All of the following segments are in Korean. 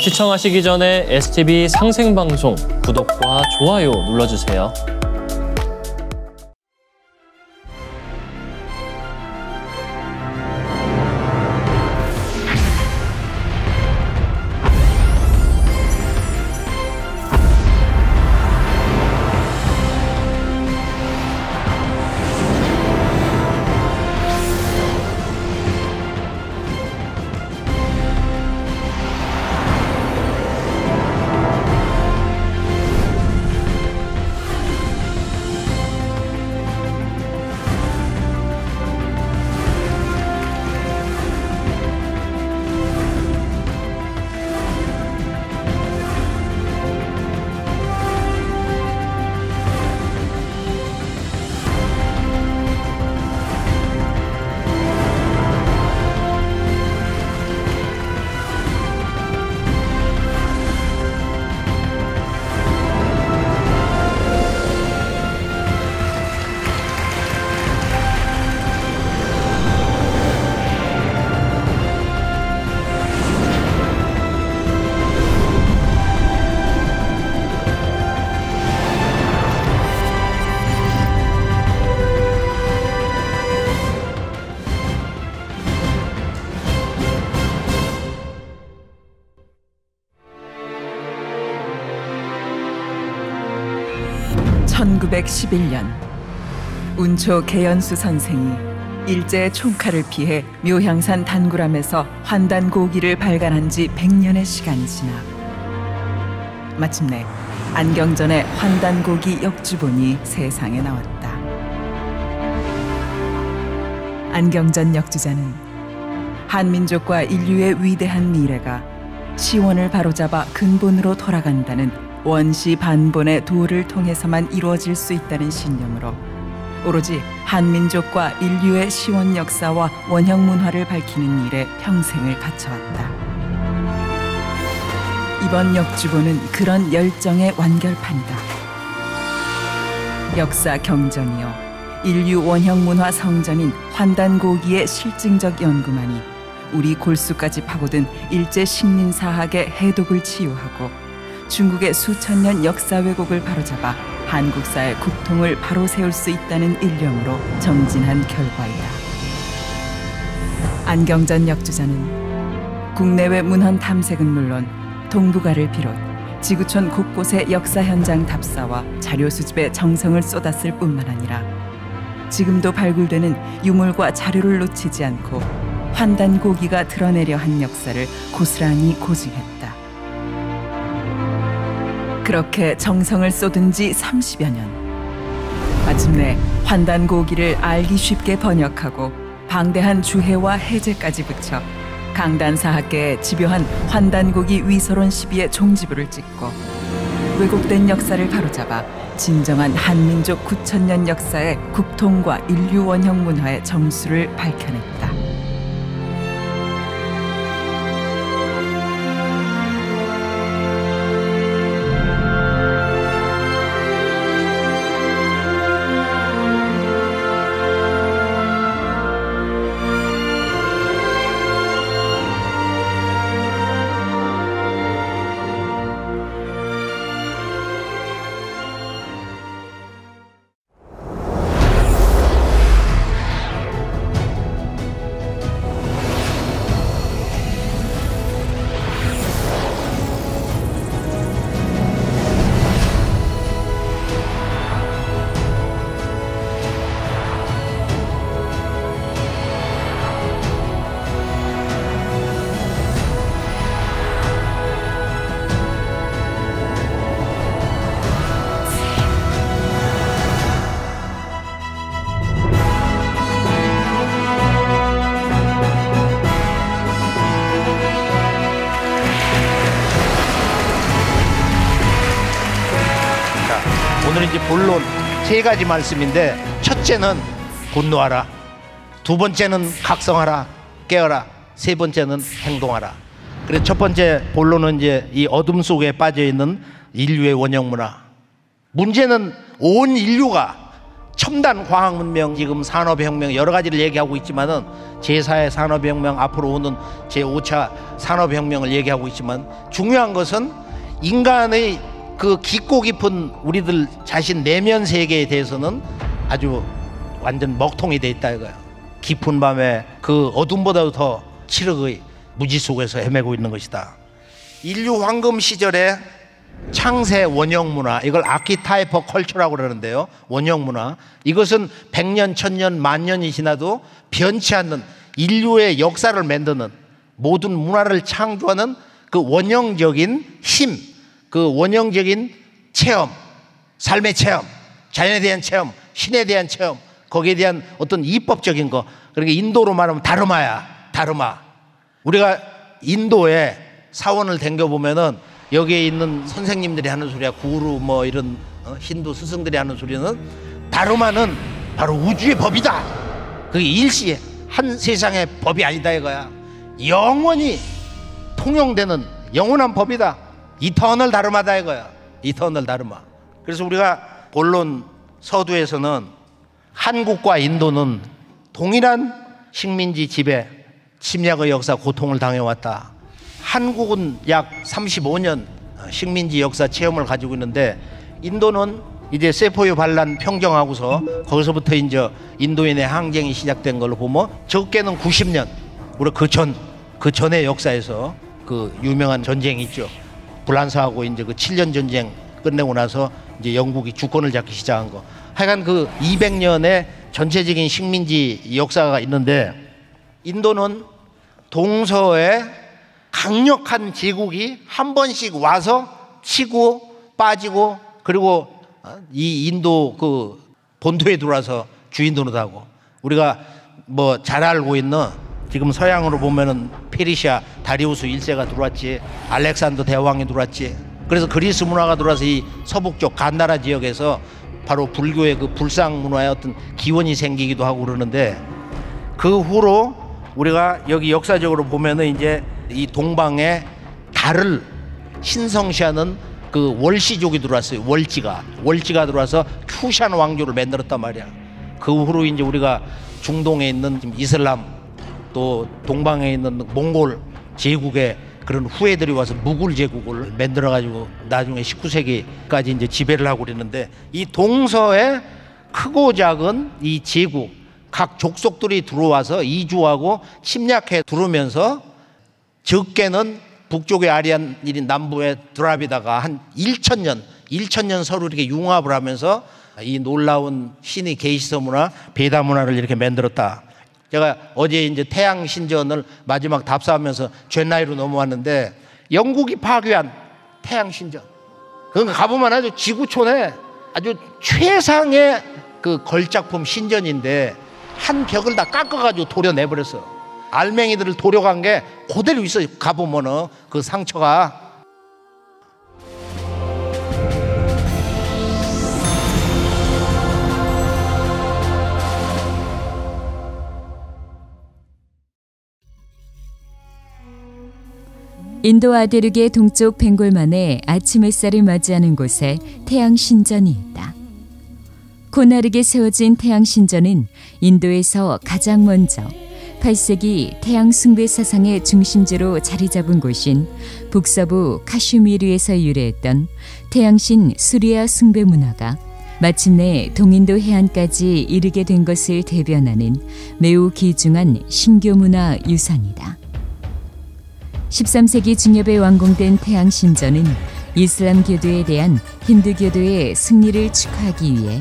시청하시기 전에 STV 상생방송 구독과 좋아요 눌러주세요. (1911년) 운초 개연수 선생이 일제의 총칼을 피해 묘향산 단구람에서 환단고기를 발간한 지 100년의 시간이 지나 마침내 안경전의 환단고기 역주본이 세상에 나왔다. 안경전 역주자는 한민족과 인류의 위대한 미래가 시원을 바로잡아 근본으로 돌아간다는 원시 반본의 도를 통해서만 이루어질 수 있다는 신념으로 오로지 한민족과 인류의 시원 역사와 원형 문화를 밝히는 일에 평생을 바쳐왔다. 이번 역주본은 그런 열정의 완결판이다. 역사 경전이요 인류 원형 문화 성전인 환단고기의 실증적 연구만이 우리 골수까지 파고든 일제 식민사학의 해독을 치유하고 중국의 수천 년 역사 왜곡을 바로잡아 한국사의 국통을 바로 세울 수 있다는 일념으로 정진한 결과이다. 안경전 역주자는 국내외 문헌 탐색은 물론 동북아를 비롯 지구촌 곳곳의 역사 현장 답사와 자료 수집에 정성을 쏟았을 뿐만 아니라 지금도 발굴되는 유물과 자료를 놓치지 않고 환단고기가 드러내려 한 역사를 고스란히 고증했다. 그렇게 정성을 쏟은 지 30여 년. 마침내 환단고기를 알기 쉽게 번역하고 방대한 주해와 해제까지 붙여 강단사학계에 집요한 환단고기 위서론 시비의 종지부를 찍고 왜곡된 역사를 바로잡아 진정한 한민족 9,000년 역사의 국통과 인류 원형 문화의 정수를 밝혀냈다. 오늘은 이제 본론 세 가지 말씀인데, 첫째는 분노하라, 두 번째는 각성하라, 깨어라, 세 번째는 행동하라. 그래서 첫 번째 본론은 이제 이 어둠 속에 빠져 있는 인류의 원형 문화. 문제는 온 인류가 첨단 과학문명, 지금 산업혁명 여러 가지를 얘기하고 있지만은 제4의 산업혁명, 앞으로 오는 제5차 산업혁명을 얘기하고 있지만 중요한 것은 인간의 그 깊고 깊은 우리들 자신 내면 세계에 대해서는 아주 완전 먹통이 돼 있다 이거야. 깊은 밤에 그 어둠보다도 더 칠흑의 무지 속에서 헤매고 있는 것이다. 인류 황금 시절에 창세 원형 문화, 이걸 아키타이퍼 컬처라고 그러는데요. 원형 문화, 이것은 100년, 1000년, 만년이 지나도 변치 않는 인류의 역사를 만드는, 모든 문화를 창조하는 그 원형적인 힘, 그 원형적인 체험, 삶의 체험, 자연에 대한 체험, 신에 대한 체험, 거기에 대한 어떤 이법적인 거. 그러니까 인도로 말하면 다르마야. 다르마. 우리가 인도에 사원을 댕겨보면은 여기에 있는 선생님들이 하는 소리야, 구루 뭐 이런 힌두 스승들이 하는 소리는, 다르마는 바로 우주의 법이다. 그게 일시 한 세상의 법이 아니다 이거야. 영원히 통용되는 영원한 법이다. 이터널 다르마다 이거야. 이터널 다르마. 그래서 우리가 본론 서두에서는 한국과 인도는 동일한 식민지 지배, 침략의 역사, 고통을 당해왔다. 한국은 약 35년 식민지 역사 체험을 가지고 있는데, 인도는 이제 세포유 반란 평정하고서 거기서부터 이제 인도인의 항쟁이 시작된 걸로 보면 적게는 90년, 우리 그 전의 역사에서 그 유명한 전쟁이 있죠. 불란서하고 이제 그 7년 전쟁 끝내고 나서 이제 영국이 주권을 잡기 시작한 거. 하여간 그 200년의 전체적인 식민지 역사가 있는데, 인도는 동서에 강력한 제국이 한 번씩 와서 치고 빠지고, 그리고 이 인도 그 본토에 들어와서 주인 노릇하고, 우리가 뭐 잘 알고 있는 지금 서양으로 보면은 페르시아 다리우스 1세가 들어왔지, 알렉산더 대왕이 들어왔지. 그래서 그리스 문화가 들어와서 이 서북쪽 간나라 지역에서 바로 불교의 그 불상 문화의 어떤 기원이 생기기도 하고 그러는데, 그 후로 우리가 여기 역사적으로 보면은 이제 이 동방에 달을 신성시하는 그 월시족이 들어왔어요. 월지가 들어와서 쿠샨 왕조를 만들었단 말이야. 그 후로 이제 우리가 중동에 있는 이슬람, 또 동방에 있는 몽골 제국의 그런 후예들이 와서 무굴 제국을 만들어 가지고 나중에 19세기까지 이제 지배를 하고 그랬는데, 이 동서에 크고 작은 이 제국, 각 족속들이 들어와서 이주하고 침략해 들어오면서, 적게는 북쪽의 아리안인 남부의 드라비다가 한 1000년 서로 이렇게 융합을 하면서 이 놀라운 신의 게이시서 문화, 베다 문화를 이렇게 만들었다. 제가 어제 이제 태양 신전을 마지막 답사하면서 젠나이로 넘어왔는데, 영국이 파괴한 태양 신전, 그러니까 가보면 아주 지구촌에 아주 최상의 그 걸작품 신전인데, 한 벽을 다 깎아가지고 도려내버렸어. 알맹이들을 도려간 게 그대로 있어. 가보면은 그 상처가. 인도와 대륙의 동쪽 벵골만에 아침 햇살을 맞이하는 곳에 태양 신전이 있다. 고나르게 세워진 태양 신전은 인도에서 가장 먼저 8세기 태양 숭배 사상의 중심지로 자리 잡은 곳인 북서부 카슈미르에서 유래했던 태양신 수리아 숭배 문화가 마침내 동인도 해안까지 이르게 된 것을 대변하는 매우 귀중한 신교 문화 유산이다. 13세기 중엽에 완공된 태양 신전은 이슬람교도에 대한 힌두교도의 승리를 축하하기 위해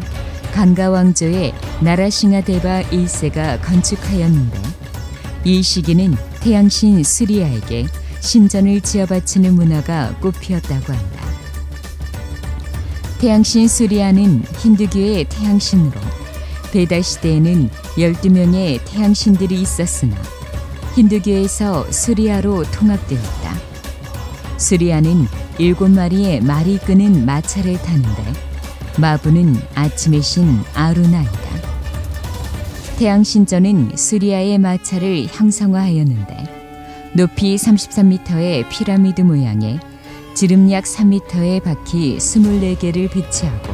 간가 왕조의 나라싱하데바 1세가 건축하였는데, 이 시기는 태양신 수리아에게 신전을 지어 바치는 문화가 꽃피었다고 한다. 태양신 수리아는 힌두교의 태양신으로 베다 시대에는 12명의 태양신들이 있었으나 힌두교에서 수리아로 통합되었다. 수리아는 7마리의 말이 끄는 마차를 타는데, 마부는 아침의 신 아루나이다. 태양신전은 수리아의 마차를 형상화하였는데, 높이 33m의 피라미드 모양의 지름 약 3m의 바퀴 24개를 배치하고,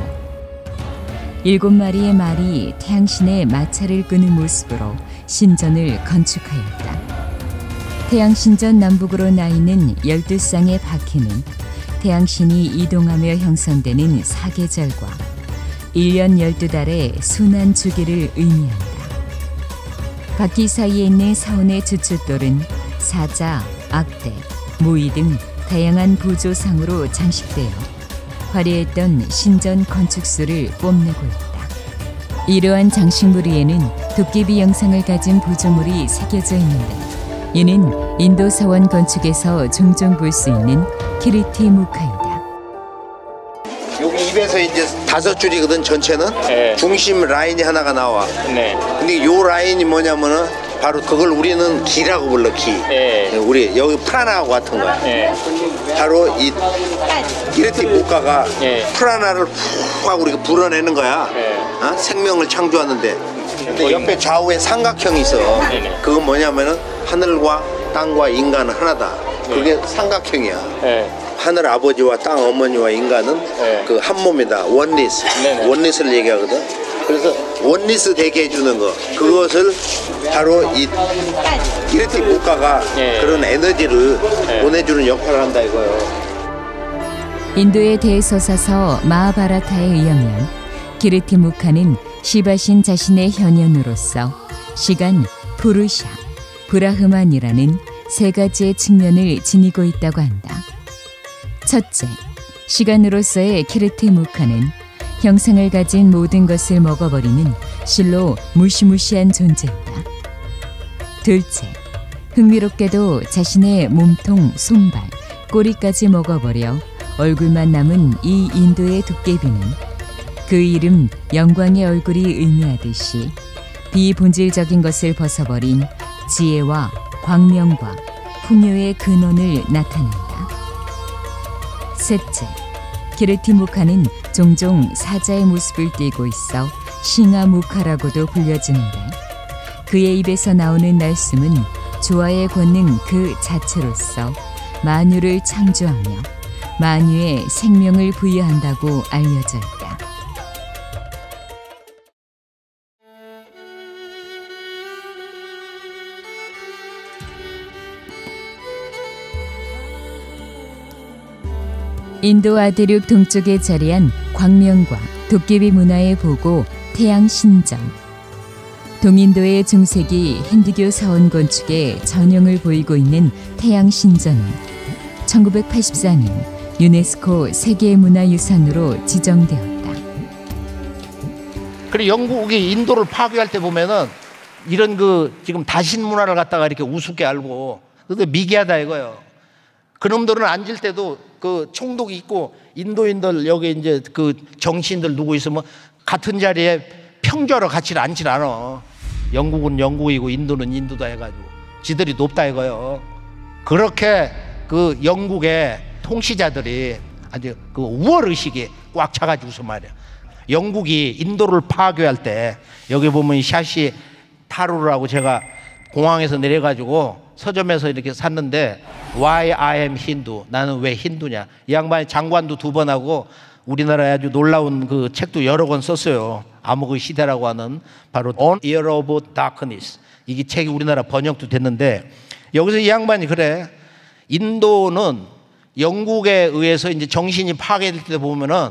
7마리의 말이 태양신의 마차를 끄는 모습으로 신전을 건축하였다. 태양신전 남북으로 나 있는 12쌍의 바퀴는 태양신이 이동하며 형성되는 사계절과 1년 12달의 순환 주기를 의미한다. 바퀴 사이에 있는 사원의 주춧돌은 사자, 악대, 모이 등 다양한 부조상으로 장식되어 화려했던 신전 건축수를 뽐내고 있다. 이러한 장식물 위에는 도깨비 영상을 가진 부조물이 새겨져 있는데 이는 인도 서원 건축에서 종종 볼 수 있는 키르티 무카이다. 여기 입에서 이제 5줄이거든 전체는. 네. 중심 라인이 하나가 나와. 네. 근데 요 라인이 뭐냐면은 바로 그걸 우리는 기라고 불러, 기. 네. 우리 여기 프라나하고 같은 거야. 네. 바로 이 기르티 목가가 네. 프라나를 푹 하고 우리가 불어내는 거야. 네. 어? 생명을 창조하는데. 근데 옆에 좌우에 삼각형이 있어. 네네. 그건 뭐냐면은 하늘과 땅과 인간은 하나다. 그게 삼각형이야. 네. 하늘 아버지와 땅 어머니와 인간은 네. 그 한 몸이다. 원리스. 네네. 원리스를 얘기하거든. 그래서 원리스 되게 해주는 거, 그것을 바로 이 기르티 목가가 네. 그런 에너지를 네. 보내주는 역할을 한다 이거예요. 인도의 대서사서 마하바라타에 의하면 기르티 무카는 시바신 자신의 현현으로서 시간, 푸르샤, 브라흐만이라는 3가지의 측면을 지니고 있다고 한다. 첫째, 시간으로서의 키르티 무카는 형상을 가진 모든 것을 먹어버리는 실로 무시무시한 존재이다. 둘째, 흥미롭게도 자신의 몸통, 손발, 꼬리까지 먹어버려 얼굴만 남은 이 인도의 도깨비는 그 이름 영광의 얼굴이 의미하듯이 비본질적인 것을 벗어버린 지혜와 광명과 풍요의 근원을 나타낸다. 셋째, 기르티 무카는 종종 사자의 모습을 띠고 있어 싱하무카라고도 불려지는데 그의 입에서 나오는 날숨은 조화의 권능 그 자체로서 만유를 창조하며 만유에 생명을 부여한다고 알려져 있다. 인도 아대륙 동쪽에 자리한 광명과 도깨비 문화의 보고 태양신전. 동인도의 중세기 힌두교 사원 건축에 전형을 보이고 있는 태양신전은 1984년 유네스코 세계문화유산으로 지정되었다. 그리고 영국이 인도를 파괴할 때 보면은 이런 그 지금 다신 문화를 갖다가 이렇게 우습게 알고 근데 미개하다 이거예요. 그놈들은 앉을 때도 그 총독이 있고 인도인들 여기 이제 그 정치인들 누구 있으면 같은 자리에 평저로 같이 앉질 않아. 영국은 영국이고 인도는 인도다 해가지고 지들이 높다 이거예요. 그렇게 그 영국의 통치자들이 아주 그 우월 의식이 꽉 차가지고서 말이야. 영국이 인도를 파괴할 때 여기 보면 샤시 타루라고 제가 공항에서 내려가지고 서점에서 이렇게 샀는데 Why I am Hindu? 나는 왜 힌두냐? 이 양반이 장관도 2번 하고 우리나라에 아주 놀라운 그 책도 여러 권 썼어요. 암흑의 시대라고 하는 바로 On Year of Darkness. 이게 책이 우리나라 번역도 됐는데 여기서 이 양반이 그래. 인도는 영국에 의해서 이제 정신이 파괴될 때 보면은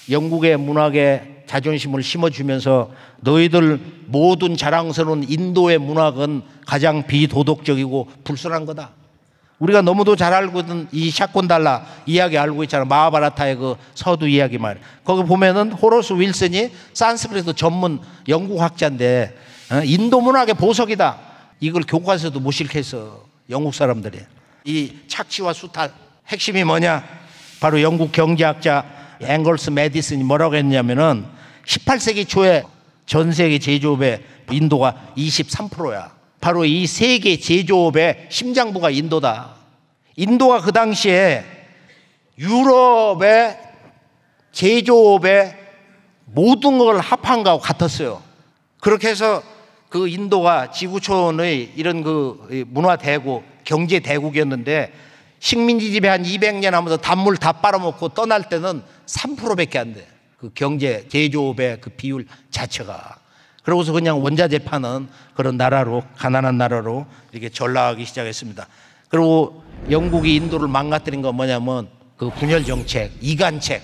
영국의 문학에 자존심을 심어주면서 너희들 모든 자랑스러운 인도의 문학은 가장 비도덕적이고 불순한 거다. 우리가 너무도 잘 알고 있는 이 샤콘달라 이야기 알고 있잖아. 마하바라타의 그 서두 이야기 말. 거기 보면은 호러스 윌슨이 산스크리트 전문 영국 학자인데 인도 문학의 보석이다. 이걸 교과서에도 못 실겠어. 영국 사람들이. 이 착취와 수탈 핵심이 뭐냐? 바로 영국 경제학자 앵걸스 매디슨이 뭐라고 했냐면은 18세기 초에 전 세계 제조업의 인도가 23%야. 바로 이 세계 제조업의 심장부가 인도다. 인도가 그 당시에 유럽의 제조업의 모든 걸 합한 거하고 같았어요. 그렇게 해서 그 인도가 지구촌의 이런 그 문화 대국, 경제 대국이었는데 식민지 지배 한 200년 하면서 단물 다 빨아먹고 떠날 때는 3%밖에 안 돼. 그 경제 제조업의 그 비율 자체가. 그러고서 그냥 원자재 파는 그런 나라로, 가난한 나라로 이렇게 전락하기 시작했습니다. 그리고 영국이 인도를 망가뜨린 건 뭐냐면 그 분열 정책, 이간책,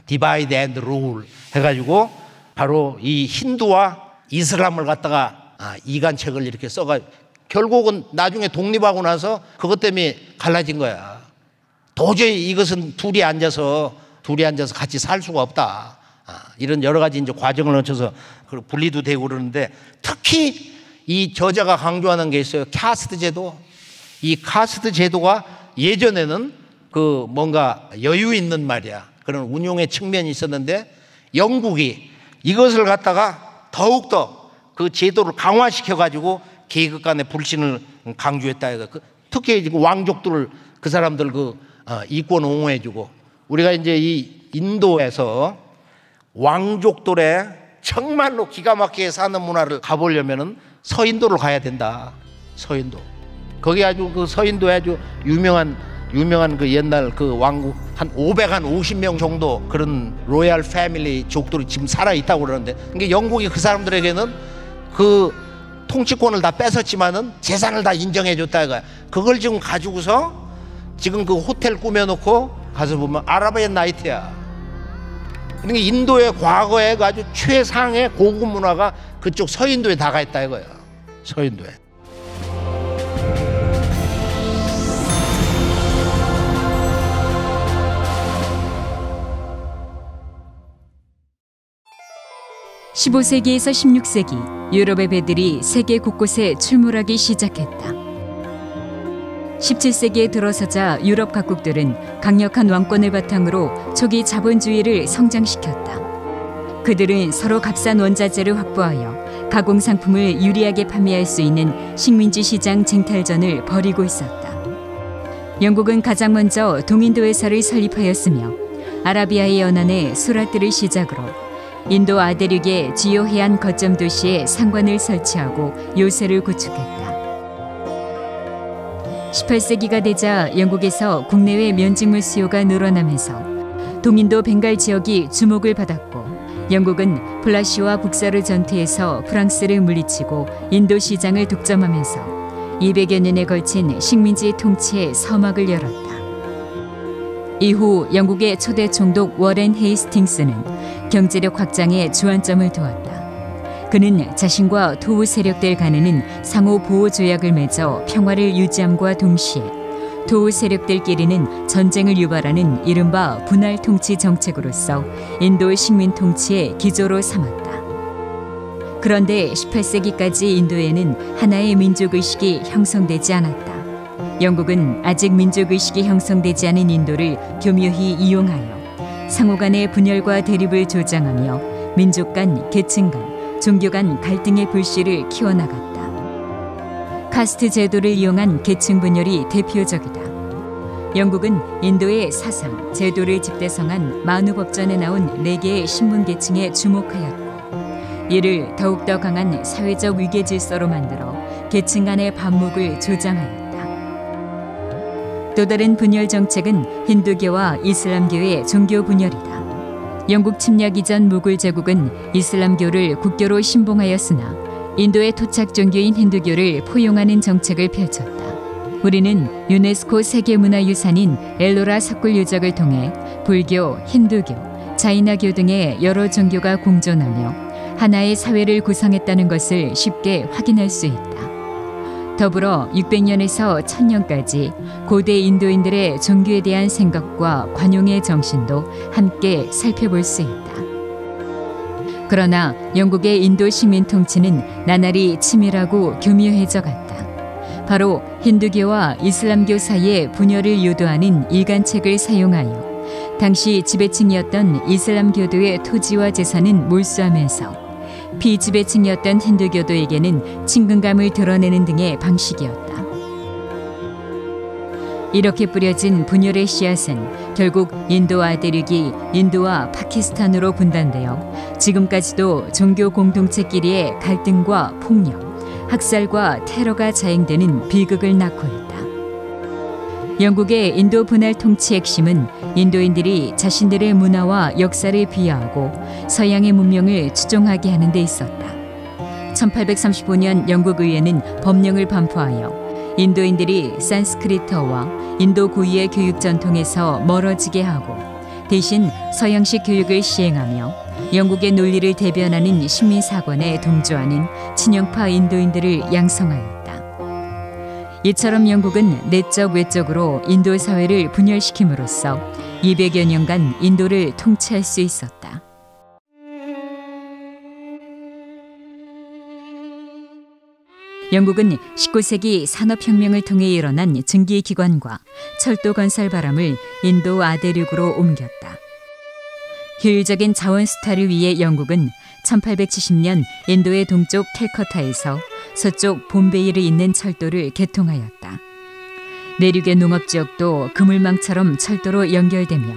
디바이드 앤드 룰 해가지고 바로 이 힌두와 이슬람을 갖다가 이간책을 이렇게 써가 결국은 나중에 독립하고 나서 그것 때문에 갈라진 거야. 도저히 이것은 둘이 앉아서 같이 살 수가 없다. 이런 여러 가지 이제 과정을 거쳐서 분리도 되고 그러는데, 특히 이 저자가 강조하는 게 있어요. 카스트 제도. 이 카스트 제도가 예전에는 그 뭔가 여유 있는 말이야. 그런 운용의 측면이 있었는데 영국이 이것을 갖다가 더욱더 그 제도를 강화시켜 가지고 계급 간의 불신을 강조했다 해서 특히 왕족들 그 사람들 그 이권 옹호해 주고, 우리가 이제 이 인도에서 왕족들의 정말로 기가 막히게 사는 문화를 가보려면은 서인도를 가야 된다. 서인도. 거기 아주 그 서인도에 아주 유명한 그 옛날 그 왕국 한 550명 정도 그런 로얄 패밀리 족들이 지금 살아 있다고 그러는데, 그러니까 영국이 그 사람들에게는 그 통치권을 다 뺏었지만은 재산을 다 인정해 줬다 이거야. 그걸 지금 가지고서 지금 그 호텔 꾸며놓고 가서 보면 아라비안 나이트야. 그러니까 인도의 과거에 아주 최상의 고급 문화가 그쪽 서인도에 다가 있다 이거야. 서인도에. (15세기에서 16세기) 유럽의 배들이 세계 곳곳에 출몰하기 시작했다. 17세기에 들어서자 유럽 각국들은 강력한 왕권을 바탕으로 초기 자본주의를 성장시켰다. 그들은 서로 값싼 원자재를 확보하여 가공 상품을 유리하게 판매할 수 있는 식민지 시장 쟁탈전을 벌이고 있었다. 영국은 가장 먼저 동인도 회사를 설립하였으며 아라비아의 연안에 수라트를 시작으로 인도 아대륙의 주요 해안 거점 도시에 상관을 설치하고 요새를 구축했다. 18세기가 되자 영국에서 국내외 면직물 수요가 늘어나면서 동인도 벵갈 지역이 주목을 받았고, 영국은 플라시와 북사르 전투에서 프랑스를 물리치고 인도 시장을 독점하면서 200여 년에 걸친 식민지 통치의 서막을 열었다. 이후 영국의 초대 총독 워렌 헤이스팅스는 경제력 확장에 주안점을 두었다. 그는 자신과 토우 세력들 간에는 상호 보호 조약을 맺어 평화를 유지함과 동시에 토우 세력들끼리는 전쟁을 유발하는 이른바 분할 통치 정책으로서 인도 식민 통치의 기조로 삼았다. 그런데 18세기까지 인도에는 하나의 민족의식이 형성되지 않았다. 영국은 아직 민족의식이 형성되지 않은 인도를 교묘히 이용하여 상호 간의 분열과 대립을 조장하며 민족 간, 계층 간, 종교 간 갈등의 불씨를 키워나갔다. 카스트 제도를 이용한 계층 분열이 대표적이다. 영국은 인도의 사상, 제도를 집대성한 만우법전에 나온 4개의 신분 계층에 주목하였고, 이를 더욱더 강한 사회적 위계 질서로 만들어 계층 간의 반목을 조장하였다. 또 다른 분열 정책은 힌두교와 이슬람교의 종교 분열이다. 영국 침략 이전 무굴 제국은 이슬람교를 국교로 신봉하였으나 인도의 토착 종교인 힌두교를 포용하는 정책을 펼쳤다. 우리는 유네스코 세계문화유산인 엘로라 석굴 유적을 통해 불교, 힌두교, 자이나교 등의 여러 종교가 공존하며 하나의 사회를 구성했다는 것을 쉽게 확인할 수 있다. 더불어 600년에서 1000년까지 고대 인도인들의 종교에 대한 생각과 관용의 정신도 함께 살펴볼 수 있다. 그러나 영국의 인도 식민 통치는 나날이 치밀하고 교묘해져 갔다. 바로 힌두교와 이슬람교 사이의 분열을 유도하는 일간책을 사용하여 당시 지배층이었던 이슬람교도의 토지와 재산은 몰수하면서 비지배층이었던 힌두교도에게는 친근감을 드러내는 등의 방식이었다. 이렇게 뿌려진 분열의 씨앗은 결국 인도 아대륙이 인도와 파키스탄으로 분단되어 지금까지도 종교 공동체끼리의 갈등과 폭력, 학살과 테러가 자행되는 비극을 낳고 있다. 영국의 인도 분할 통치 핵심은 인도인들이 자신들의 문화와 역사를 비하하고 서양의 문명을 추종하게 하는 데 있었다. 1835년 영국 의회는 법령을 반포하여 인도인들이 산스크리트어와 인도 고유의 교육 전통에서 멀어지게 하고 대신 서양식 교육을 시행하며 영국의 논리를 대변하는 식민사관에 동조하는 친영파 인도인들을 양성하였다. 이처럼 영국은 내적 외적으로 인도 사회를 분열시킴으로써 200여 년간 인도를 통치할 수 있었다. 영국은 19세기 산업혁명을 통해 일어난 증기기관과 철도 건설 바람을 인도 아대륙으로 옮겼다. 효율적인 자원 수탈을 위해 영국은 1870년 인도의 동쪽 캘커타에서 서쪽 봄베이를 잇는 철도를 개통하였다. 내륙의 농업지역도 그물망처럼 철도로 연결되며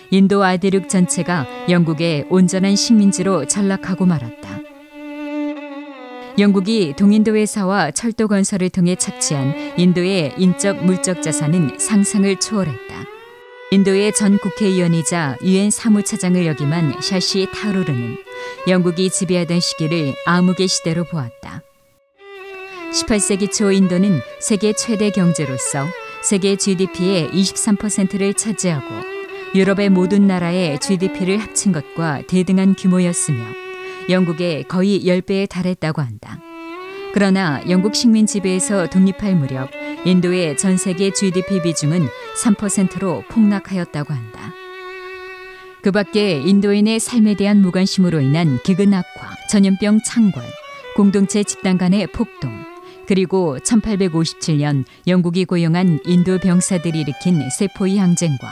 인도 아대륙 전체가 영국의 온전한 식민지로 전락하고 말았다. 영국이 동인도 회사와 철도 건설을 통해 착취한 인도의 인적 물적 자산은 상상을 초월했다. 인도의 전 국회의원이자 유엔 사무차장을 역임한 샤시 타루르는 영국이 지배하던 시기를 암흑의 시대로 보았다. 18세기 초 인도는 세계 최대 경제로서 세계 GDP의 23%를 차지하고 유럽의 모든 나라의 GDP를 합친 것과 대등한 규모였으며 영국의 거의 10배에 달했다고 한다. 그러나 영국 식민 지배에서 독립할 무렵 인도의 전 세계 GDP 비중은 3%로 폭락하였다고 한다. 그 밖에 인도인의 삶에 대한 무관심으로 인한 기근 악화, 전염병 창궐, 공동체 집단 간의 폭동, 그리고 1857년 영국이 고용한 인도 병사들이 일으킨 세포이 항쟁과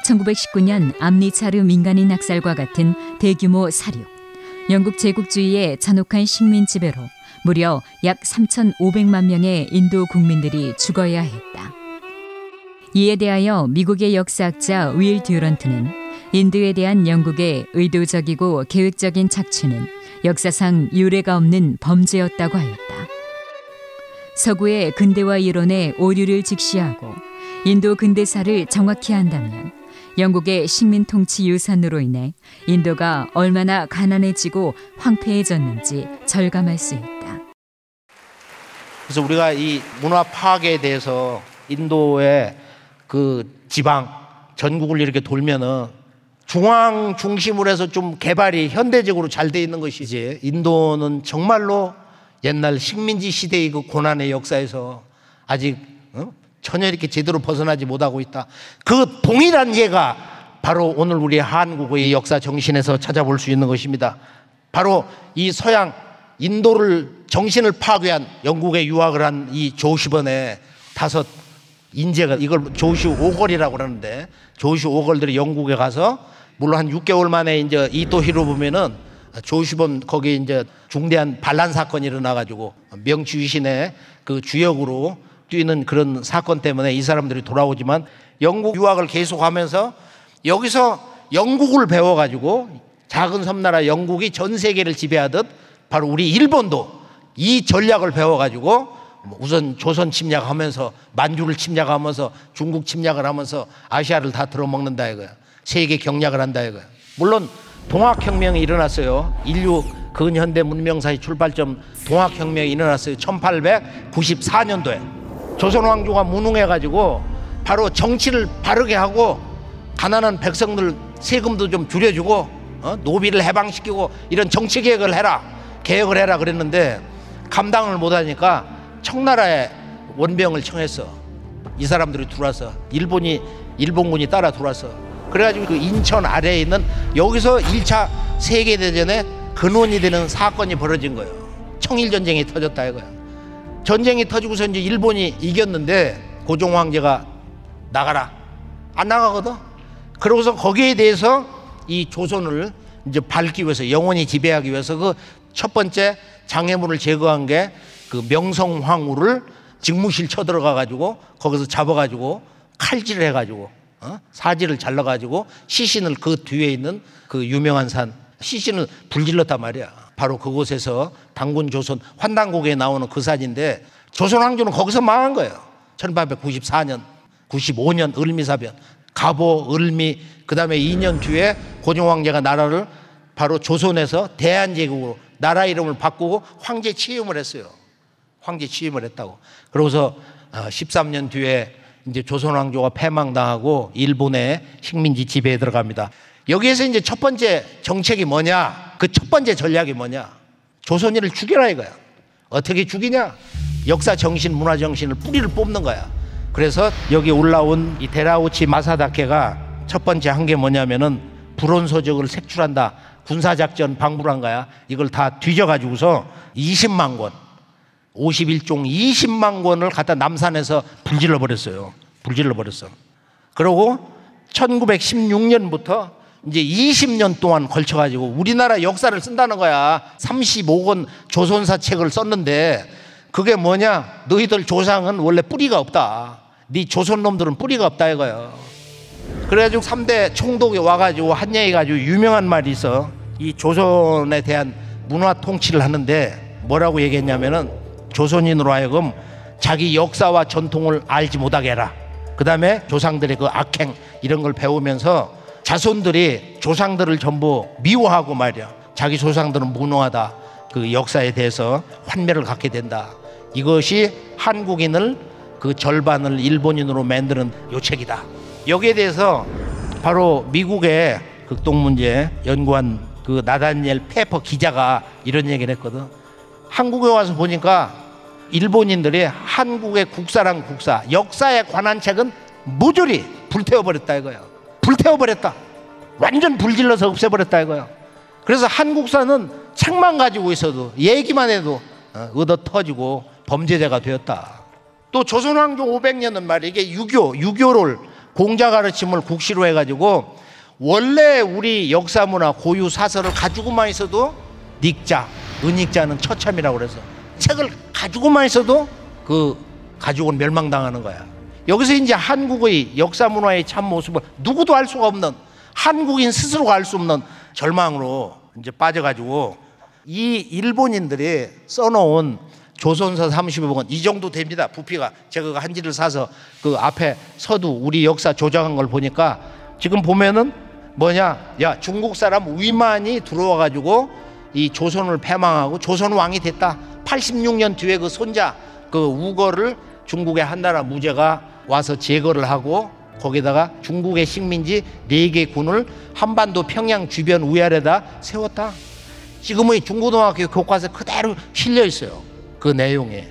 1919년 암리차르 민간인 학살과 같은 대규모 사륙, 영국 제국주의의 잔혹한 식민 지배로 무려 약 3,500만 명의 인도 국민들이 죽어야 했다. 이에 대하여 미국의 역사학자 윌 듀런트는 인도에 대한 영국의 의도적이고 계획적인 착취는 역사상 유례가 없는 범죄였다고 하였다. 서구의 근대화 이론의 오류를 직시하고 인도 근대사를 정확히 한다면 영국의 식민 통치 유산으로 인해 인도가 얼마나 가난해지고 황폐해졌는지 절감할 수 있다. 그래서 우리가 이 문화 파괴에 대해서 인도의 그 지방 전국을 이렇게 돌면은 중앙 중심으로 해서 좀 개발이 현대적으로 잘 돼 있는 것이지, 인도는 정말로 옛날 식민지 시대의 그 고난의 역사에서 아직 전혀 이렇게 제대로 벗어나지 못하고 있다. 그 동일한 예가 바로 오늘 우리 한국의 역사 정신에서 찾아볼 수 있는 것입니다. 바로 이 서양 인도를 정신을 파괴한, 영국에 유학을 한 이 조시번의 5 인재가, 이걸 조시 오걸이라고 그러는데, 조시 오걸들이 영국에 가서 물론 한 6개월 만에 이제 이토히로 보면은 조시번 거기에 이제 중대한 반란 사건이 일어나가지고 명치 유신의 그 주역으로 뛰는 그런 사건 때문에 이 사람들이 돌아오지만, 영국 유학을 계속하면서 여기서 영국을 배워가지고 작은 섬나라 영국이 전 세계를 지배하듯 바로 우리 일본도 이 전략을 배워가지고 우선 조선 침략하면서 만주를 침략하면서 중국 침략을 하면서 아시아를 다 들어먹는다 이거야. 세계 경략을 한다 이거야. 물론 동학혁명이 일어났어요. 인류 근현대 문명사의 출발점 동학혁명이 일어났어요. 1894년도에 조선왕조가 무능해가지고 바로 정치를 바르게 하고 가난한 백성들 세금도 좀 줄여주고 노비를 해방시키고 이런 정치 개혁을 해라, 개혁을 해라 그랬는데 감당을 못하니까 청나라에 원병을 청했어. 이 사람들이 들어와서 일본군이 따라 들어왔어. 그래가지고 그 인천 아래에 있는 여기서 1차 세계대전에 근원이 되는 사건이 벌어진 거예요. 청일전쟁이 터졌다 이거야. 전쟁이 터지고서 이제 일본이 이겼는데 고종 황제가 나가라. 안 나가거든. 그러고서 거기에 대해서 이 조선을 이제 밟기 위해서, 영원히 지배하기 위해서 그 첫 번째 장애물을 제거한 게 그 명성황후를 직무실 쳐들어가 가지고 거기서 잡아가지고 칼질을 해가지고 사지를 잘라가지고 시신을 그 뒤에 있는 그 유명한 산 시신을 불질렀단 말이야. 바로 그곳에서 당군 조선 환단곡에 나오는 그 사진인데 조선 왕조는 거기서 망한 거예요. 1894년 95년 을미사변, 갑오, 을미, 그 다음에 2년 뒤에 고종황제가 나라를 바로 조선에서 대한제국으로 나라 이름을 바꾸고 황제 취임을 했어요. 황제 취임을 했다고. 그러고서 13년 뒤에 이제 조선왕조가 패망당하고 일본의 식민지 지배에 들어갑니다. 여기에서 이제 첫 번째 정책이 뭐냐? 그 첫 번째 전략이 뭐냐? 조선인을 죽여라 이거야. 어떻게 죽이냐? 역사 정신, 문화 정신을 뿌리를 뽑는 거야. 그래서 여기 올라온 이 데라우치 마사다케가 첫 번째 한 게 뭐냐면은 불온소적을 색출한다. 군사작전 방불한 거야. 이걸 다 뒤져가지고서 20만 권, 51종 20만 권을 갖다 남산에서 불질러 버렸어요. 불질러 버렸어. 그러고 1916년부터 이제 20년 동안 걸쳐가지고 우리나라 역사를 쓴다는 거야. 35권 조선사 책을 썼는데 그게 뭐냐? 너희들 조상은 원래 뿌리가 없다. 네 조선 놈들은 뿌리가 없다 이거야. 그래가지고 3대 총독이 와가지고 한 얘기 가지고 유명한 말이 있어. 이 조선에 대한 문화 통치를 하는데 뭐라고 얘기했냐면은 조선인으로 하여금 자기 역사와 전통을 알지 못하게 해라. 그 다음에 조상들의 그 악행 이런 걸 배우면서 자손들이 조상들을 전부 미워하고 말이야. 자기 조상들은 무능하다. 그 역사에 대해서 환멸을 갖게 된다. 이것이 한국인을 그 절반을 일본인으로 만드는 요책이다. 여기에 대해서 바로 미국의 극동문제 연구한 그 나다니엘 페퍼 기자가 이런 얘기를 했거든. 한국에 와서 보니까 일본인들이 한국의 국사랑 국사, 역사에 관한 책은 모조리 불태워버렸다 이거야. 불태워버렸다. 완전 불질러서 없애버렸다 이거야. 그래서 한국사는 책만 가지고 있어도 얘기만 해도 얻어 터지고 범죄자가 되었다. 또 조선왕조 500년은 말이야. 이게 유교를 공자 가르침을 국시로 해가지고 원래 우리 역사문화 고유 사설을 가지고만 있어도 닉자, 은닉자는 처참이라고 그래서 책을 가지고만 있어도 그 가지고는 멸망당하는 거야. 여기서 이제 한국의 역사문화의 참모습을 누구도 알 수가 없는, 한국인 스스로가 알 수 없는 절망으로 이제 빠져가지고 이 일본인들이 써놓은 조선서 35권 이 정도 됩니다. 부피가. 제가 그 한지를 사서 그 앞에 서두 우리 역사 조작한 걸 보니까 지금 보면은 뭐냐? 야, 중국 사람 위만이 들어와가지고 이 조선을 패망하고 조선 왕이 됐다. 86년 뒤에 그 손자 그 우거를 중국의 한나라 무제가 와서 제거를 하고 거기다가 중국의 식민지 4개 군을 한반도 평양 주변 위아래다 세웠다. 지금의 중고등학교 교과서에 그대로 실려 있어요. 그 내용에.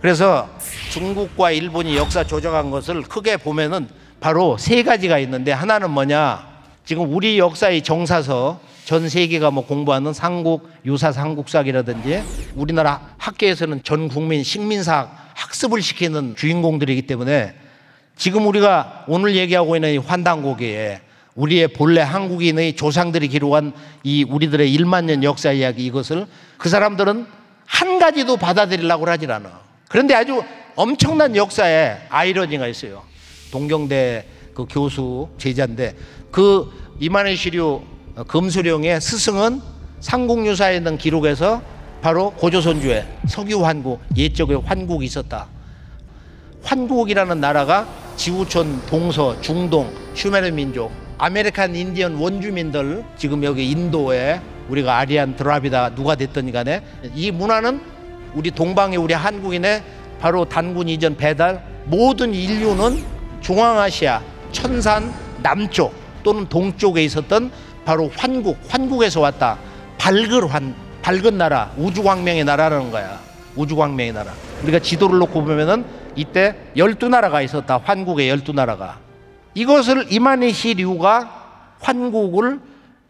그래서 중국과 일본이 역사 조작한 것을 크게 보면은 바로 3가지가 있는데, 하나는 뭐냐? 지금 우리 역사의 정사서 전 세계가 뭐 공부하는 삼국 유사 삼국사기라든지 우리나라 학계에서는 전 국민 식민사학 학습을 시키는 주인공들이기 때문에 지금 우리가 오늘 얘기하고 있는 이 환단고개에 우리의 본래 한국인의 조상들이 기록한 이 우리들의 1만 년 역사 이야기, 이것을 그 사람들은 한 가지도 받아들이려고 하질 않아. 그런데 아주 엄청난 역사에 아이러니가 있어요. 동경대 그 교수 제자인데 그 이만희 시류 금수령의 스승은 삼국유사에 있는 기록에서 바로 고조선주에 석유환국, 옛적에 환국이 있었다. 환국이라는 나라가 지구촌, 동서, 중동, 슈메르 민족, 아메리칸 인디언 원주민들, 지금 여기 인도에 우리가 아리안, 드라비다 누가 됐든 간에 이 문화는 우리 동방의 우리 한국인의 바로 단군 이전 배달, 모든 인류는 중앙아시아 천산 남쪽 또는 동쪽에 있었던 바로 환국에서 왔다. 밝은 나라, 우주광명의 나라라는 거야. 우주광명의 나라. 우리가 지도를 놓고 보면은 이때 12나라가 있었다. 환국의 12나라가. 이것을 이만희 시류가 환국을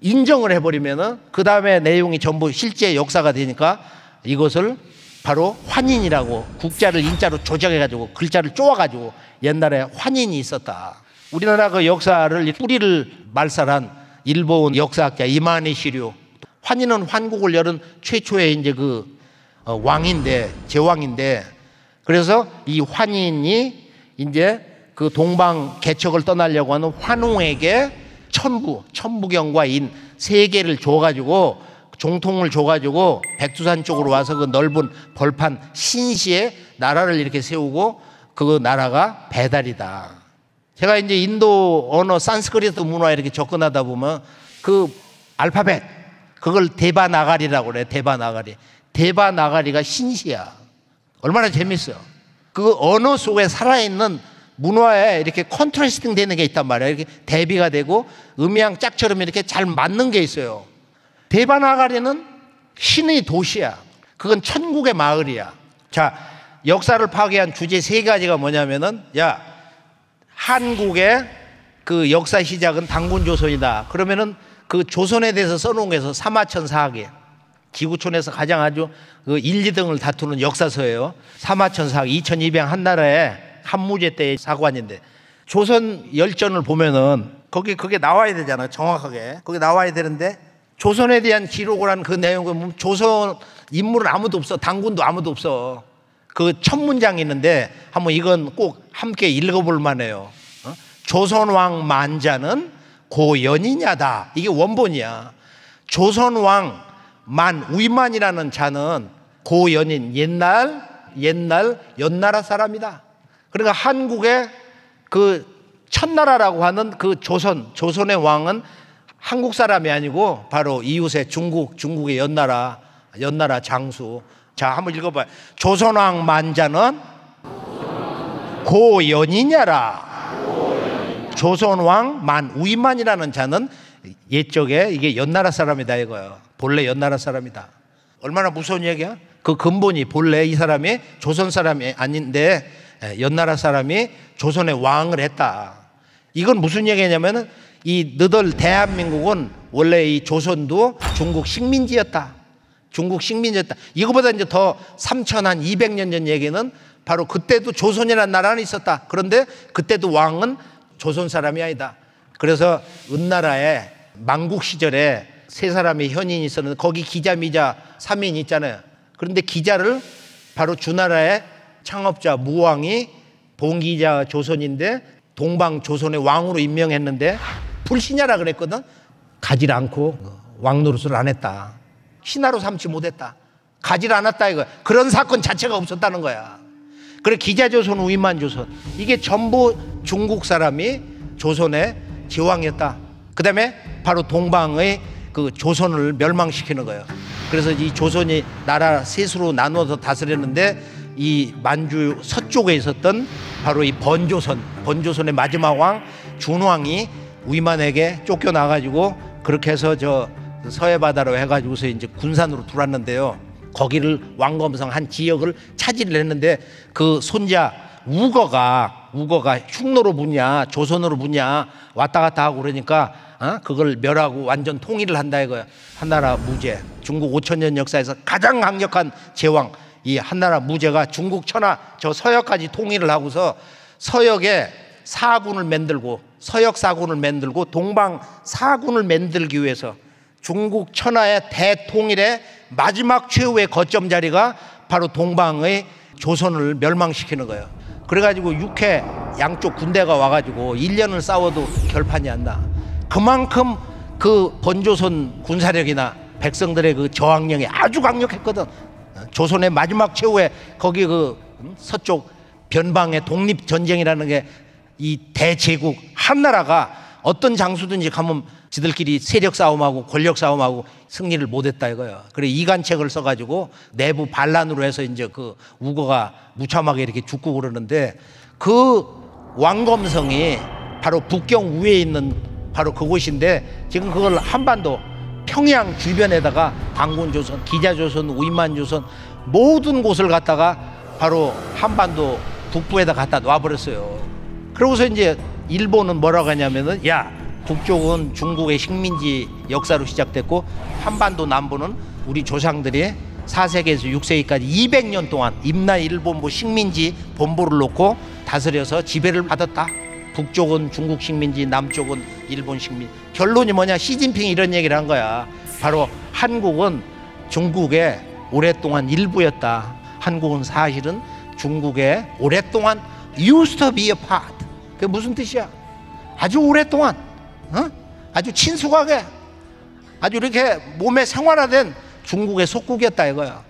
인정을 해버리면은 그 다음에 내용이 전부 실제 역사가 되니까 이것을 바로 환인이라고, 국자를 인자로 조작해가지고 글자를 쪼아가지고 옛날에 환인이 있었다. 우리나라 그 역사를 뿌리를 말살한 일본 역사학자 이만희 시류. 환인은 환국을 열은 최초의 이제 그 왕인데, 제왕인데, 그래서 이 환인이 이제 그 동방 개척을 떠나려고 하는 환웅에게 천부경과 인 3개를 줘가지고 종통을 줘가지고 백두산 쪽으로 와서 그 넓은 벌판 신시에 나라를 이렇게 세우고 그 나라가 배달이다. 제가 이제 인도 언어 산스크리트 문화 이렇게 접근하다 보면 그 알파벳 그걸 데바나가리라고 그래. 데바나가리. 데바나가리가 신시야. 얼마나 재밌어요. 그 언어 속에 살아있는 문화에 이렇게 컨트라스팅 되는 게 있단 말이야. 이렇게 대비가 되고 음양 짝처럼 이렇게 잘 맞는 게 있어요. 데바나가리는 신의 도시야. 그건 천국의 마을이야. 자, 역사를 파괴한 주제 3가지가 뭐냐면은, 야, 한국의 그 역사 시작은 당군조선이다. 그러면은 그 조선에 대해서 써놓은 게서 사마천사학이에요. 지구촌에서 가장 아주 그 1, 2등을 다투는 역사서예요. 사마천사학 2200 한나라의 한무제 때의 사관인데, 조선 열전을 보면은 그게 나와야 되잖아요. 정확하게 거기 나와야 되는데, 조선에 대한 기록을 한 그 내용을 보면 조선 인물은 아무도 없어. 당군도 아무도 없어. 그 첫 문장이 있는데 한번 이건 꼭 함께 읽어볼 만해요. 조선왕 만자는 고연이냐다. 이게 원본이야. 조선왕 만 우이만이라는 자는 고연인, 옛날 연나라 사람이다. 그러니까 한국의 그 첫나라라고 하는 그 조선의 왕은 한국 사람이 아니고 바로 이웃의 중국의 연나라 장수. 자, 한번 읽어봐요. 조선왕 만자는 고연이냐라. 조선왕 만 우이만이라는 자는 옛적에 이게 연나라 사람이다 이거예요. 본래 연나라 사람이다. 얼마나 무서운 얘기야? 그 근본이 본래 이 사람이 조선 사람이 아닌데 연나라 사람이 조선의 왕을 했다. 이건 무슨 얘기냐면은 이 너들 대한민국은 원래 이 조선도 중국 식민지였다. 이거보다 이제 더 3200년 전 얘기는 바로 그때도 조선이라는 나라는 있었다. 그런데 그때도 왕은 조선 사람이 아니다. 그래서 은나라에 망국 시절에 3사람의 현인이 있었는데 거기 기자 미자 3인 있잖아요. 그런데 기자를 바로 주나라의 창업자 무왕이 봉기자 조선인데 동방 조선의 왕으로 임명했는데 불신하라 그랬거든. 가지 않고 왕 노릇을 안 했다. 신하로 삼지 못했다. 가지 않았다 이거. 그런 사건 자체가 없었다는 거야. 그래 기자조선 우이만조선 이게 전부 중국 사람이 조선의 제왕이었다. 그 다음에 바로 동방의 그 조선을 멸망시키는 거예요. 그래서 이 조선이 나라 셋으로 나누어서 다스렸는데 이 만주 서쪽에 있었던 바로 이 번조선의 마지막 왕 준왕이 우이만에게 쫓겨나가지고 그렇게 해서 저 서해 바다로 해가지고서 이제 군산으로 들어왔는데요. 거기를 왕검성 한 지역을 차지를 했는데 그 손자 우거가 흉노로 붙냐 조선으로 붙냐 왔다 갔다 하고 그러니까 그걸 멸하고 완전 통일을 한다 이거야. 한나라 무제. 중국 5000년 역사에서 가장 강력한 제왕 이 한나라 무제가 중국 천하 저 서역까지 통일을 하고서 서역에 서역 사군을 만들고 동방 사군을 만들기 위해서 중국 천하의 대통일의 마지막 최후의 거점 자리가 바로 동방의 조선을 멸망시키는 거예요. 그래가지고 6회 양쪽 군대가 와가지고 1년을 싸워도 결판이 안 나. 그만큼 그 번조선 군사력이나 백성들의 그 저항력이 아주 강력했거든. 조선의 마지막 최후의 거기 그 서쪽 변방의 독립전쟁이라는 게 이 대제국 한나라가 어떤 장수든지 가면 지들끼리 세력 싸움하고 권력 싸움하고 승리를 못했다 이거야. 그래 이간책을 써가지고 내부 반란으로 해서 이제 그 우거가 무참하게 이렇게 죽고 그러는데 그 왕검성이 바로 북경 위에 있는 바로 그곳인데 지금 그걸 한반도 평양 주변에다가 당군조선, 기자조선, 우이만조선 모든 곳을 갖다가 바로 한반도 북부에다 갖다 놔버렸어요. 그러고서 이제 일본은 뭐라고 하냐면은 야 북쪽은 중국의 식민지 역사로 시작됐고 한반도 남부는 우리 조상들이 4세기에서 6세기까지 200년 동안 임나 일본부 식민지 본부를 놓고 다스려서 지배를 받았다. 북쪽은 중국 식민지, 남쪽은 일본 식민지. 결론이 뭐냐? 시진핑이 이런 얘기를 한 거야. 바로 한국은 중국의 오랫동안 일부였다. 한국은 사실은 중국의 오랫동안 used to be a part. 그게 무슨 뜻이야? 아주 오랫동안 아주 친숙하게 아주 이렇게 몸에 생활화된 중국의 속국이었다 이거야.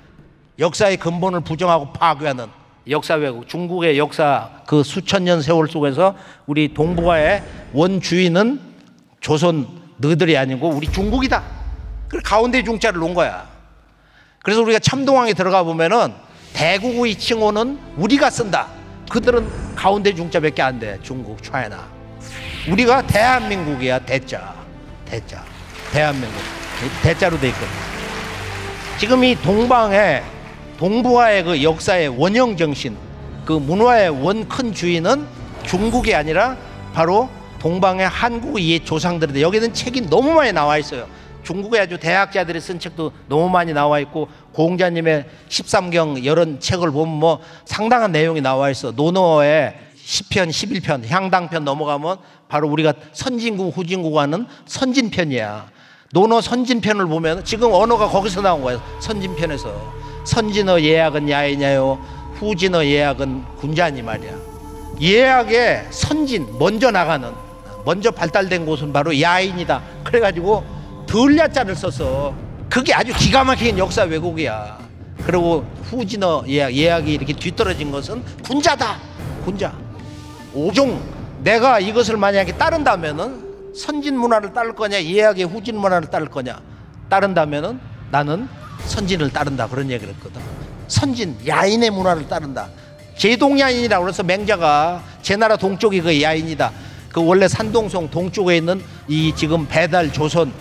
역사의 근본을 부정하고 파괴하는 역사 왜곡. 중국의 역사 그 수천 년 세월 속에서 우리 동북아의 원주인은 조선 너희들이 아니고 우리 중국이다. 그래서 가운데 중자를 놓은 거야. 그래서 우리가 참동항에 들어가 보면은 대국의 칭호는 우리가 쓴다. 그들은 가운데 중자밖에 안 돼. 중국, 차이나. 우리가 대한민국이야. 대자. 대한민국. 대자로 돼 있거든. 지금 이 동북아의 그 역사의 원형 정신, 그 문화의 원 큰 주인은 중국이 아니라 바로 동방의 한국의 옛 조상들인데, 여기는 책이 너무 많이 나와 있어요. 중국의 아주 대학자들이 쓴 책도 너무 많이 나와 있고, 고흥자님의 13경 이런 책을 보면 뭐 상당한 내용이 나와 있어. 노노의 10편, 11편, 향당편 넘어가면 바로 우리가 선진국, 후진국 하는 선진편이야. 노노 선진편을 보면 지금 언어가 거기서 나온 거예요. 선진편에서. 선진어 예약은 야이냐요, 후진어 예약은 군자니 말이야. 예약의 선진, 먼저 나가는, 먼저 발달된 곳은 바로 야인이다. 그래가지고 덜 야자를 썼어. 그게 아주 기가 막힌 역사 왜곡이야. 그리고 후진어 예약이 이렇게 뒤떨어진 것은 군자다. 군자. 오종. 내가 이것을 만약에 따른다면은 선진 문화를 따를 거냐, 예약의 후진 문화를 따를 거냐. 따른다면은 나는 선진을 따른다. 그런 얘기를 했거든. 선진, 야인의 문화를 따른다. 제동야인이라고 그래서 맹자가 제 나라 동쪽이 그 야인이다. 그 원래 산동성 동쪽에 있는 이 지금 배달 조선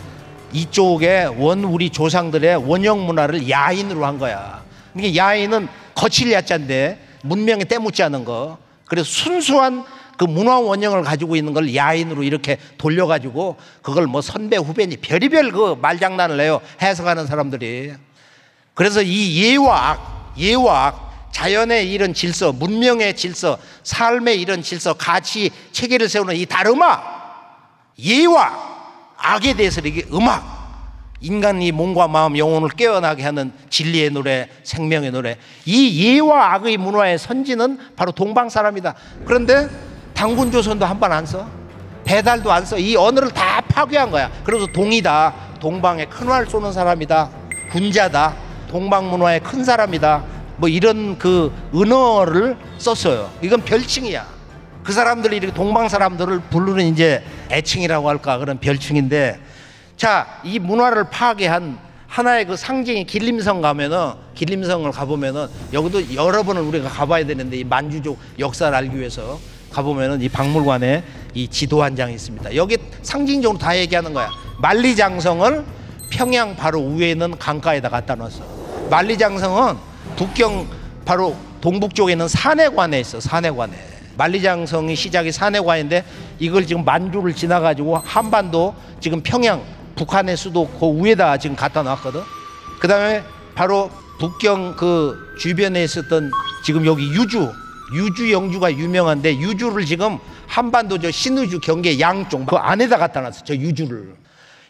이쪽에 우리 조상들의 원형 문화를 야인으로 한 거야. 이게 야인은 거칠 야자인데 문명에 때묻지 않은 거. 그래서 순수한 그 문화 원형을 가지고 있는 걸 야인으로 이렇게 돌려가지고 그걸 뭐 선배 후배니 별의별 그 말장난을 해요. 해석하는 사람들이. 그래서 이 예와 악, 자연의 이런 질서, 문명의 질서, 삶의 이런 질서, 가치, 체계를 세우는 이 다름아, 예와 악에 대해서 이게 음악, 인간이 몸과 마음, 영혼을 깨어나게 하는 진리의 노래, 생명의 노래, 이 예와 악의 문화의 선지는 바로 동방 사람이다. 그런데 당군조선도 한 번 안 써, 배달도 안 써. 이 언어를 다 파괴한 거야. 그래서 동이다, 동방에 큰 활 쏘는 사람이다, 군자다, 동방 문화의 큰 사람이다, 뭐 이런 그 은어를 썼어요. 이건 별칭이야. 그 사람들이 이렇게 동방 사람들을 부르는 이제 애칭이라고 할까, 그런 별칭인데, 자, 이 문화를 파괴한 하나의 그 상징이 길림성 길림성을 가보면은 여기도 여러 번을 우리가 가봐야 되는데, 이 만주족 역사를 알기 위해서 가보면은 이 박물관에 이 지도 한 장이 있습니다. 여기 상징적으로 다 얘기하는 거야. 만리장성을 평양 바로 위에 있는 강가에다 갖다 놨어. 만리장성은 북경 바로 동북쪽에 있는 산해관에 있어. 산해관에. 만리장성이 시작이 산해관인데 이걸 지금 만주를 지나가지고 한반도 지금 평양 북한의 수도 그 위에다 지금 갖다 놨거든. 그 다음에 바로 북경 그 주변에 있었던 지금 여기 유주 영주가 유명한데, 유주를 지금 한반도 저 신의주 경계 양쪽 그 안에다 갖다 놨어. 저 유주를.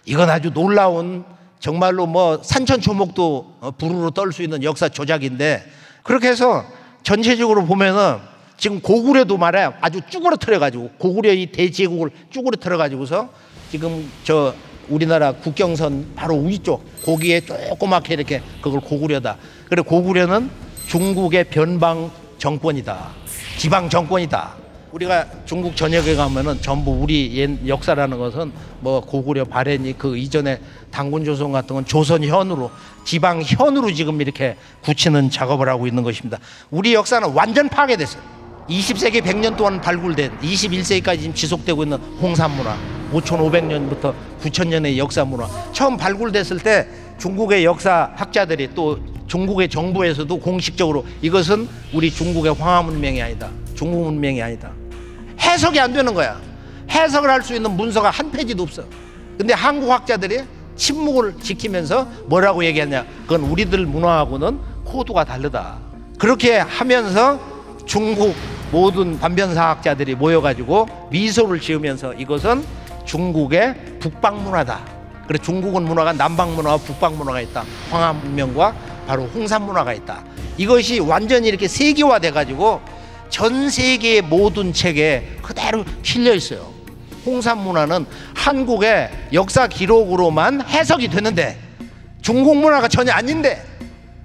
이건 아주 놀라운, 정말로 뭐 산천초목도 부르르 떨 수 있는 역사 조작인데, 그렇게 해서 전체적으로 보면은 지금 고구려도 말이야 아주 쭈그러뜨려 가지고, 고구려 이 대제국을 쭈그러뜨려 가지고서 지금 저 우리나라 국경선 바로 위쪽 거기에 조그맣게 이렇게 그걸 고구려다. 그래 고구려는 중국의 변방 정권이다, 지방 정권이다. 우리가 중국 전역에 가면은 전부 우리 옛 역사라는 것은 뭐 고구려 발해니 그 이전에 당군조선 같은 건 조선현으로, 지방현으로 지금 이렇게 굳히는 작업을 하고 있는 것입니다. 우리 역사는 완전 파괴됐어요. 20세기 100년 동안 발굴된 21세기까지 지금 지속되고 있는 홍산문화, 5500년부터 9000년의 역사문화, 처음 발굴됐을 때 중국의 역사학자들이 또 중국의 정부에서도 공식적으로 이것은 우리 중국의 황하문명이 아니다, 중국 문명이 아니다, 해석이 안 되는 거야. 해석을 할 수 있는 문서가 한 페이지도 없어. 근데 한국 학자들이 침묵을 지키면서 뭐라고 얘기하냐, 그건 우리들 문화하고는 코드가 다르다. 그렇게 하면서 중국 모든 반변사학자들이 모여가지고 미소를 지으면서 이것은 중국의 북방문화다. 그래 중국은 문화가 남방문화와 북방문화가 있다. 황하문명과 바로 홍산문화가 있다. 이것이 완전히 이렇게 세계화돼 가지고 전 세계의 모든 책에 그대로 실려 있어요. 홍산문화는 한국의 역사 기록으로만 해석이 되는데 중국 문화가 전혀 아닌데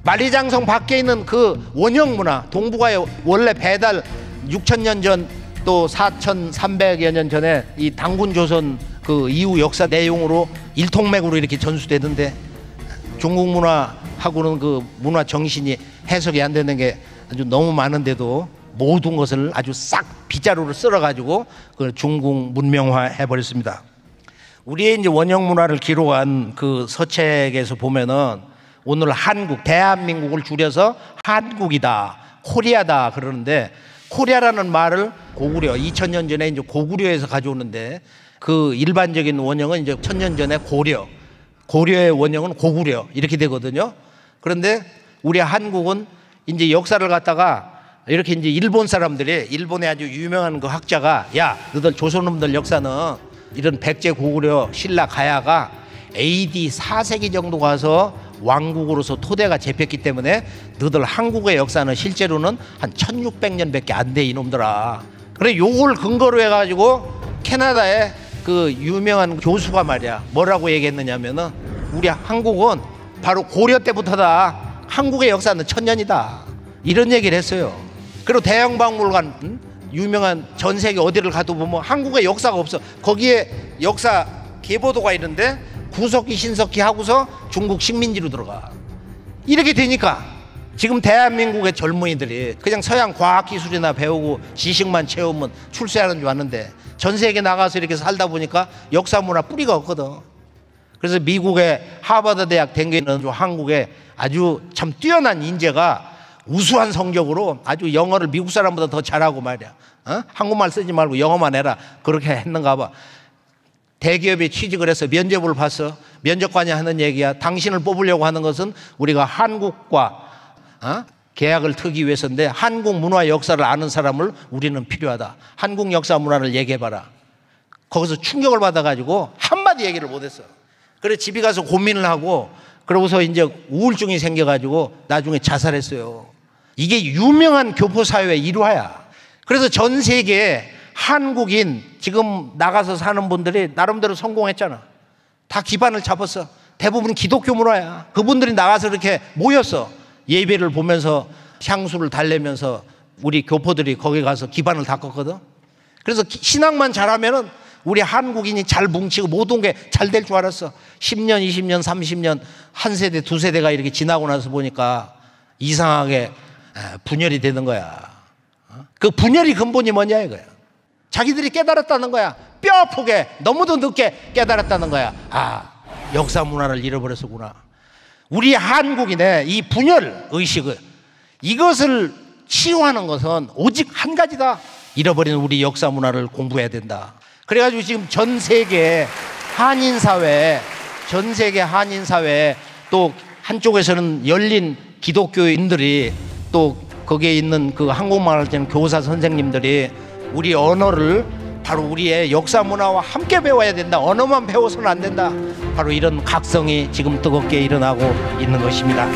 만리장성 밖에 있는 그 원형 문화, 동북아의 원래 배달 6,000년 전 또 4,300여 년 전에 이 당군 조선 그 이후 역사 내용으로 일통맥으로 이렇게 전수되던데, 중국 문화하고는 그 문화 정신이 해석이 안 되는 게 아주 너무 많은데도 모든 것을 아주 싹 빗자루로 썰어가지고 그 중국 문명화 해버렸습니다. 우리의 이제 원형 문화를 기록한 그 서책에서 보면은 오늘 한국, 대한민국을 줄여서 한국이다, 코리아다 그러는데, 코리아라는 말을 고구려, 2000년 전에 이제 고구려에서 가져오는데, 그 일반적인 원형은 이제 1000년 전에 고려, 고려의 원형은 고구려 이렇게 되거든요. 그런데 우리 한국은 이제 역사를 갖다가 이렇게 이제 일본 사람들이, 일본의 아주 유명한 그 학자가, 야, 너들 조선놈들 역사는 이런 백제, 고구려, 신라, 가야가 AD 4세기 정도 가서 왕국으로서 토대가 잡혔기 때문에 너들 한국의 역사는 실제로는 한 1600년밖에 안 돼 이놈들아. 그래 요걸 근거로 해가지고 캐나다의 그 유명한 교수가 말이야 뭐라고 얘기했느냐면은, 우리 한국은 바로 고려 때부터다, 한국의 역사는 1000년이다 이런 얘기를 했어요. 그리고 대영박물관, 유명한 전 세계 어디를 가도 보면 한국의 역사가 없어. 거기에 역사 계보도가 있는데 구석기 신석기 하고서 중국 식민지로 들어가. 이렇게 되니까 지금 대한민국의 젊은이들이 그냥 서양 과학기술이나 배우고 지식만 채우면 출세하는 줄 아는데, 전 세계 나가서 이렇게 살다 보니까 역사 문화 뿌리가 없거든. 그래서 미국의 하버드 대학 댕기는 한국에 아주 참 뛰어난 인재가 우수한 성적으로 아주 영어를 미국 사람보다 더 잘하고 말이야. 한국말 쓰지 말고 영어만 해라 그렇게 했는가 봐. 대기업에 취직을 해서 면접을 봤어. 면접관이 하는 얘기야, 당신을 뽑으려고 하는 것은 우리가 한국과 계약을 트기 위해서인데, 한국 문화 역사를 아는 사람을 우리는 필요하다. 한국 역사 문화를 얘기해봐라. 거기서 충격을 받아가지고 한마디 얘기를 못했어. 그래 집에 가서 고민을 하고, 그러고서 이제 우울증이 생겨가지고 나중에 자살했어요. 이게 유명한 교포사회의 일화야. 그래서 전 세계에 한국인 지금 나가서 사는 분들이 나름대로 성공했잖아. 다 기반을 잡았어. 대부분 기독교 문화야. 그분들이 나가서 이렇게 모였어. 예배를 보면서 향수를 달래면서 우리 교포들이 거기 가서 기반을 닦았거든. 그래서 신앙만 잘하면은 우리 한국인이 잘 뭉치고 모든 게 잘 될 줄 알았어. 10년, 20년, 30년 한 세대, 두 세대가 이렇게 지나고 나서 보니까 이상하게 분열이 되는 거야. 그 분열이 근본이 뭐냐 이거야. 자기들이 깨달았다는 거야. 뼈 아프게 너무도 늦게 깨달았다는 거야. 아, 역사 문화를 잃어버렸구나. 우리 한국인의 이 분열 의식을, 이것을 치유하는 것은 오직 한 가지다. 잃어버린 우리 역사 문화를 공부해야 된다. 그래가지고 지금 전 세계 한인사회, 전 세계 한인사회, 또 한쪽에서는 열린 기독교인들이, 또 거기에 있는 그 한국말을 하는 교사 선생님들이 우리 언어를 바로 우리의 역사 문화와 함께 배워야 된다. 언어만 배워서는 안 된다. 바로 이런 각성이 지금 뜨겁게 일어나고 있는 것입니다.